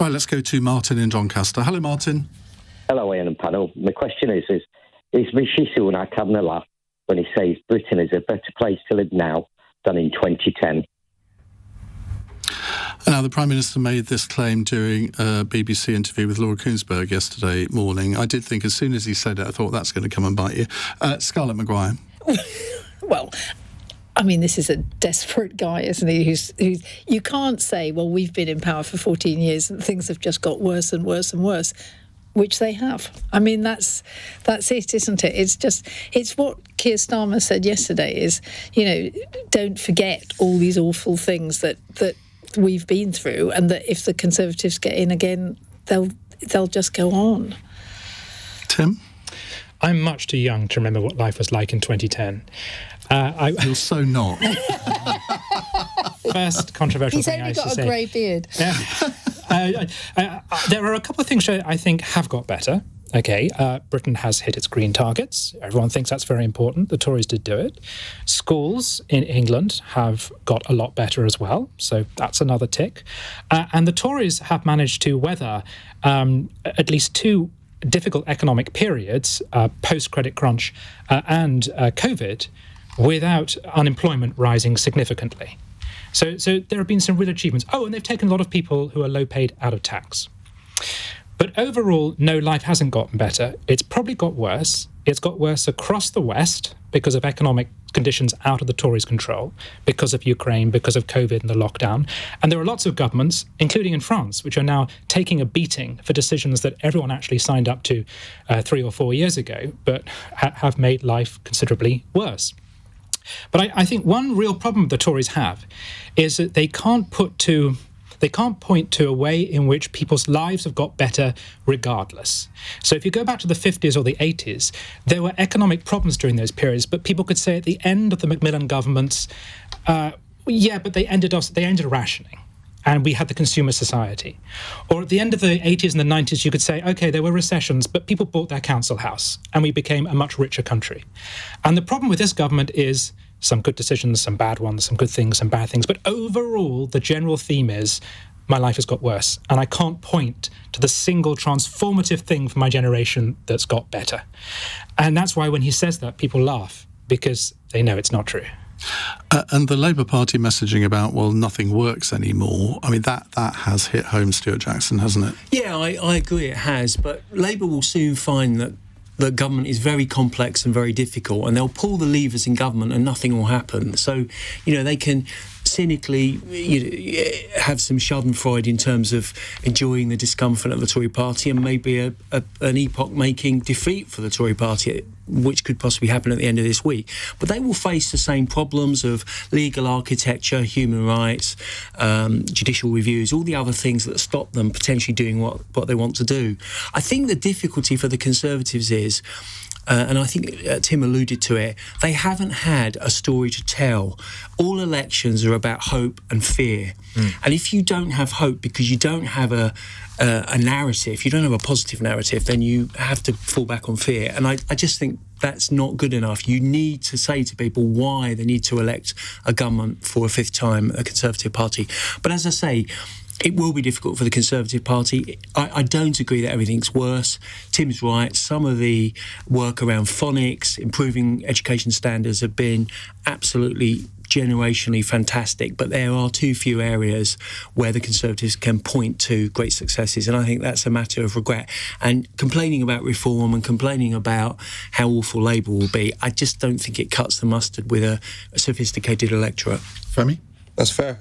Right, let's go to Martin in Doncaster. Hello, Martin. Hello, Iain and panel. My question is Rishi Sunak having a laugh when he says Britain is a better place to live now than in 2010? Now, the Prime Minister made this claim during a BBC interview with Laura Kuenssberg yesterday morning. I did think as soon as he said it, I thought that's going to come and bite you. Scarlett MccGwire. Well, I mean, this is a desperate guy, isn't he? Who's you can't say, well, we've been in power for 14 years and things have just got worse and worse and worse, which they have. I mean, that's it, isn't it? It's what Keir Starmer said yesterday is, don't forget all these awful things that we've been through, and that if the Conservatives get in again, they'll just go on. Tim? I'm much too young to remember what life was like in 2010. You're so not. First controversial thing I should say. He's only got a grey beard. There are a couple of things that I think have got better. Okay, Britain has hit its green targets. Everyone thinks that's very important. The Tories did do it. Schools in England have got a lot better as well, so that's another tick. And the Tories have managed to weather at least two difficult economic periods, post-credit crunch and COVID, without unemployment rising significantly. So there have been some real achievements. Oh, and they've taken a lot of people who are low paid out of tax. But overall, no, life hasn't gotten better. It's probably got worse. It's got worse across the West because of economic conditions out of the Tories' control, because of Ukraine, because of COVID and the lockdown. And there are lots of governments, including in France, which are now taking a beating for decisions that everyone actually signed up to 3 or 4 years ago, but have made life considerably worse. But I think one real problem the Tories have is that they can't point to a way in which people's lives have got better regardless. So if you go back to the 50s or the 80s, there were economic problems during those periods, but people could say at the end of the Macmillan governments, but they ended rationing. And we had the consumer society. Or at the end of the 80s and the 90s, you could say, OK, there were recessions, but people bought their council house and we became a much richer country. And the problem with this government is some good decisions, some bad ones, some good things, some bad things. But overall, the general theme is my life has got worse. And I can't point to the single transformative thing for my generation that's got better. And that's why when he says that, people laugh because they know it's not true. And the Labour Party messaging about, well, nothing works anymore, I mean, that has hit home, Stuart Jackson, hasn't it? Yeah, I agree it has, but Labour will soon find that the government is very complex and very difficult, and they'll pull the levers in government and nothing will happen. So, they can cynically have some schadenfreude in terms of enjoying the discomfort of the Tory party and maybe an epoch-making defeat for the Tory party, which could possibly happen at the end of this week. But they will face the same problems of legal architecture, human rights, judicial reviews, all the other things that stop them potentially doing what they want to do. I think the difficulty for the Conservatives is, and I think Tim alluded to it, they haven't had a story to tell. All elections are about hope and fear. And if you don't have hope because you don't have a narrative, you don't have a positive narrative, then you have to fall back on fear. And I just think that's not good enough. You need to say to people why they need to elect a government for a fifth time, a Conservative Party. But as I say, it will be difficult for the Conservative Party. I don't agree that everything's worse. Tim's right. Some of the work around phonics, improving education standards have been absolutely generationally fantastic, but there are too few areas where the Conservatives can point to great successes, and I think that's a matter of regret. And complaining about reform and complaining about how awful Labour will be, I just don't think it cuts the mustard with a sophisticated electorate. Femi? That's fair.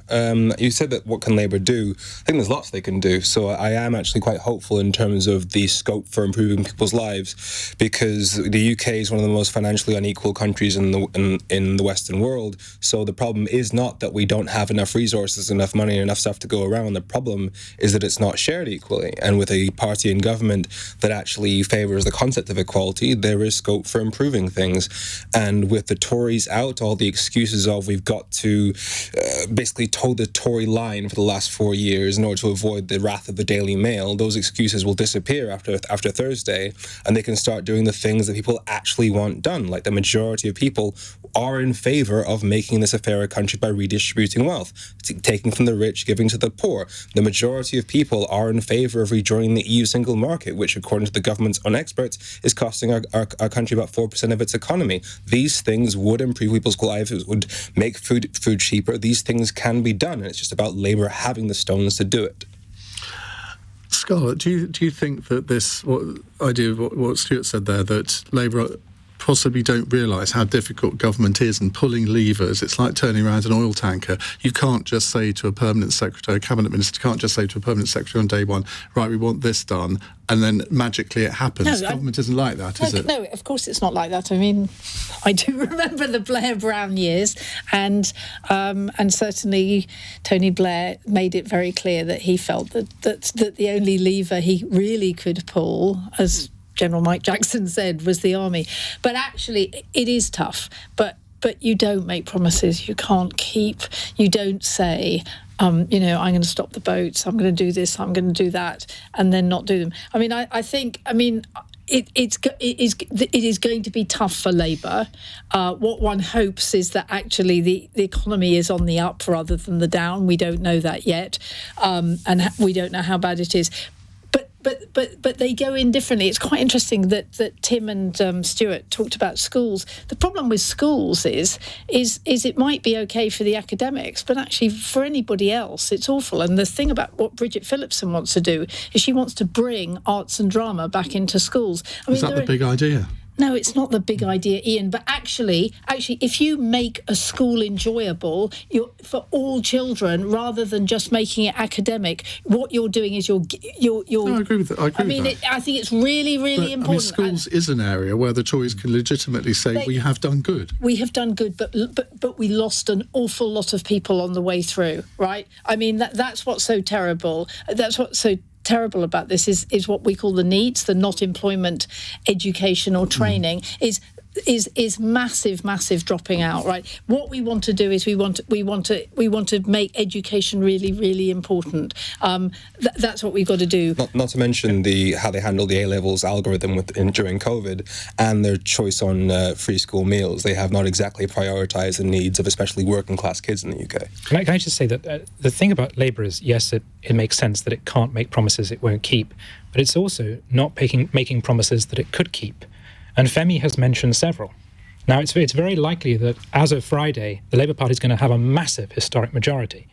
You said that what can Labour do? I think there's lots they can do. So I am actually quite hopeful in terms of the scope for improving people's lives, because the UK is one of the most financially unequal countries in the Western world. So the problem is not that we don't have enough resources, enough money, enough stuff to go around. The problem is that it's not shared equally. And with a party in government that actually favours the concept of equality, there is scope for improving things. And with the Tories out, all the excuses of we've got to basically toed the Tory line for the last 4 years in order to avoid the wrath of the Daily Mail, those excuses will disappear after Thursday, and they can start doing the things that people actually want done. Like, the majority of people are in favour of making this a fairer country by redistributing wealth, taking from the rich, giving to the poor. The majority of people are in favour of rejoining the EU single market, which, according to the government's own experts, is costing our country about 4% of its economy. These things would improve people's lives, it would make food cheaper. These things can be done, and it's just about Labour having the stones to do it. Scarlett, do you think that this idea of what Stuart said there, that Labour possibly don't realise how difficult government is and pulling levers? It's like turning around an oil tanker. You can't just say to a permanent secretary, a cabinet minister can't just say to a permanent secretary on day one, right, we want this done, and then magically it happens. Government isn't like that, is it? No, of course it's not like that. I mean, I do remember the Blair Brown years, and certainly Tony Blair made it very clear that he felt that the only lever he really could pull, as General Mike Jackson said, was the army. But actually, it is tough. But you don't make promises you can't keep. You don't say, I'm going to stop the boats, I'm going to do this, I'm going to do that, and then not do them. I mean, I think it is going to be tough for Labour. What one hopes is that actually the economy is on the up rather than the down. We don't know that yet, and we don't know how bad it is. But they go in differently. It's quite interesting that Tim and Stuart talked about schools. The problem with schools is it might be okay for the academics, but actually for anybody else, it's awful. And the thing about what Bridget Phillipson wants to do is she wants to bring arts and drama back into schools. Is that the big idea? No, it's not the big idea, Iain. But actually, if you make a school enjoyable for all children, rather than just making it academic, what you're doing is you're. No, I agree with that. I think it's really, really important. I mean, schools is an area where the Tories can legitimately say we have done good. We have done good, but we lost an awful lot of people on the way through, right? I mean, that's what's so terrible. That's what's so terrible about this is what we call the NEETs, the not employment education or training, is massive dropping out, right? What we want to do is we want to make education really, really important. That's what we've got to do. Not to mention how they handle the A-levels algorithm during COVID and their choice on free school meals. They have not exactly prioritised the needs of especially working class kids in the UK. Can I just say that the thing about Labour is, yes, it makes sense that it can't make promises it won't keep, but it's also not making promises that it could keep. And Femi has mentioned several. Now, it's very likely that as of Friday, the Labour Party is going to have a massive historic majority.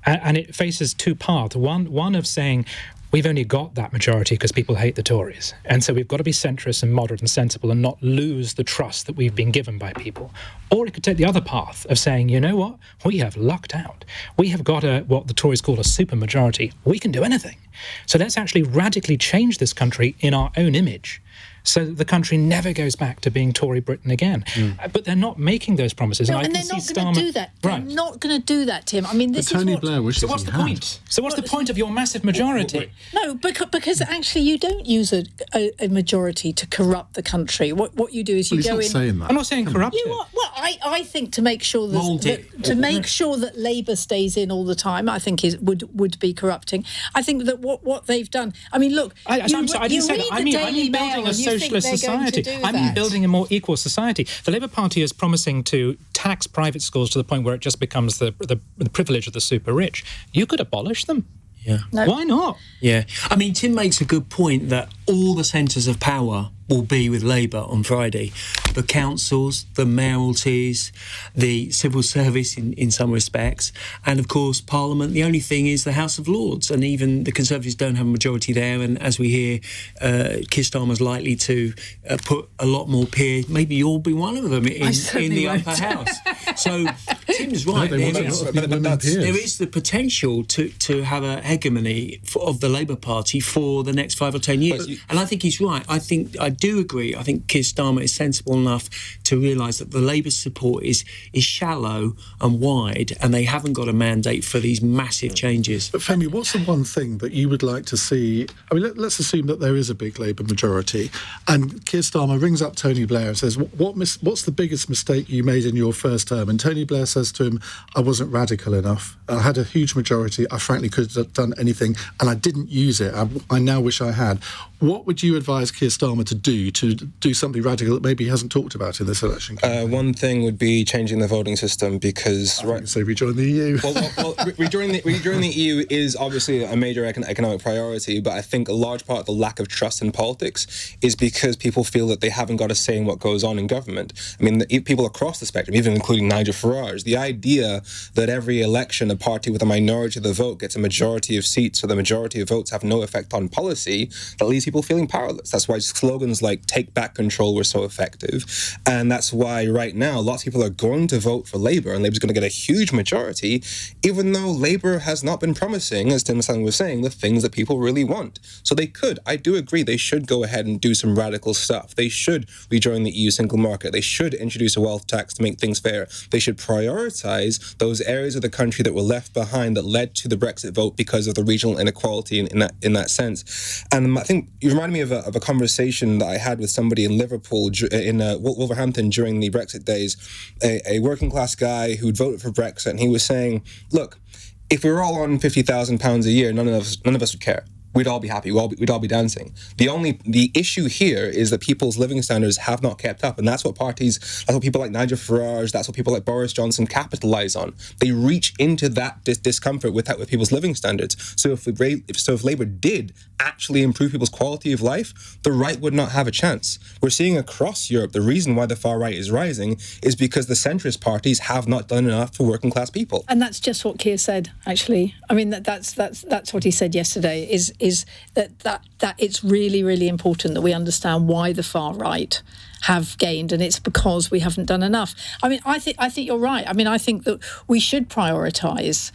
And it faces two paths. One of saying, we've only got that majority because people hate the Tories. And so we've got to be centrist and moderate and sensible and not lose the trust that we've been given by people. Or it could take the other path of saying, you know what, we have lucked out. We have got what the Tories call a supermajority. We can do anything. So let's actually radically change this country in our own image, so that the country never goes back to being Tory Britain again. But they're not making those promises. No, and they're not going to do that. They're not going to do that, Tim. I mean, this is Tony Blair wishes. So what's the point? So what's the point of your massive majority? No, because actually you don't use a majority to corrupt the country. What you do is you go in. He's not saying that. I'm not saying corrupt it. Well, I think to make sure that Labour stays in all the time, I think would be corrupting. I think that what they've done. I mean, look. I mean building a socialist society. I mean building a more equal society. The Labour Party is promising to tax private schools to the point where it just becomes the privilege of the super rich. You could abolish them. Yeah. No. Why not? Yeah. I mean, Tim makes a good point that all the centres of power will be with Labour on Friday. The councils, the mayoralties, the civil service in some respects, and of course Parliament. The only thing is the House of Lords, and even the Conservatives don't have a majority there. And as we hear, Keir Starmer's likely to put a lot more peers. Maybe you'll be one of them in the upper house. So Tim's right. There is the potential to have a hegemony of the Labour Party for the next 5 or 10 years. And I think he's right. I do agree. I think Keir Starmer is sensible enough to realise that the Labour support is shallow and wide, and they haven't got a mandate for these massive changes. But Femi, what's the one thing that you would like to see? I mean, let's assume that there is a big Labour majority, and Keir Starmer rings up Tony Blair and says, "What's the biggest mistake you made in your first term?" And Tony Blair says, says to him, I wasn't radical enough. I had a huge majority. I frankly could have done anything, and I didn't use it. I now wish I had. What would you advise Keir Starmer to do something radical that maybe he hasn't talked about in this election campaign? One thing would be changing the voting system, because So rejoin the EU. well, rejoining the EU is obviously a major economic priority, but I think a large part of the lack of trust in politics is because people feel that they haven't got a say in what goes on in government. I mean, people across the spectrum, even including Nigel Farage, the idea that every election a party with a minority of the vote gets a majority of seats, so the majority of votes have no effect on policy, that leaves people feeling powerless. That's why slogans like "Take Back Control" were so effective, and that's why right now lots of people are going to vote for Labour, and Labour's going to get a huge majority, even though Labour has not been promising, as Tim Stanley was saying, the things that people really want. So I do agree, they should go ahead and do some radical stuff. They should rejoin the EU single market. They should introduce a wealth tax to make things fair. They should prioritise those areas of the country that were left behind that led to the Brexit vote because of the regional inequality in that sense. And I think you reminded me of a conversation that I had with somebody in Liverpool, in Wolverhampton during the Brexit days, a working class guy who'd voted for Brexit, and he was saying, look, if we were all on £50,000 a year, none of us would care. We'd all be happy. We'd all be dancing. The issue here is that people's living standards have not kept up, and that's what people like Nigel Farage, that's what people like Boris Johnson capitalise on. They reach into that discomfort with people's living standards. So if Labour did actually improve people's quality of life, the right would not have a chance. We're seeing across Europe the reason why the far right is rising is because the centrist parties have not done enough for working class people. And that's just what Keir said, actually. I mean, that's what he said yesterday. Is that it's really, really important that we understand why the far right have gained, and it's because we haven't done enough. I mean, I think you're right. I mean, I think that we should prioritise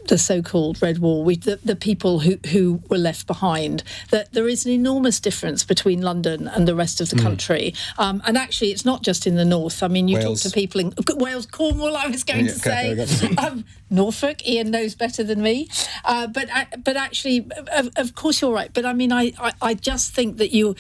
the so-called red wall, the people who were left behind. That there is an enormous difference between London and the rest of the country. And actually, it's not just in the north. I mean, you Wales. talk to people in Wales, Cornwall, I was going to say. Norfolk, Iain knows better than me. But actually, of course you're right. But I mean, I just think that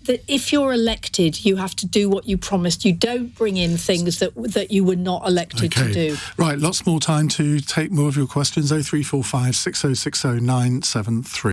that if you're elected, you have to do what you promised. You don't bring in things that you were not elected to do. Right, lots more time to take more of your questions. 0345 6060 973.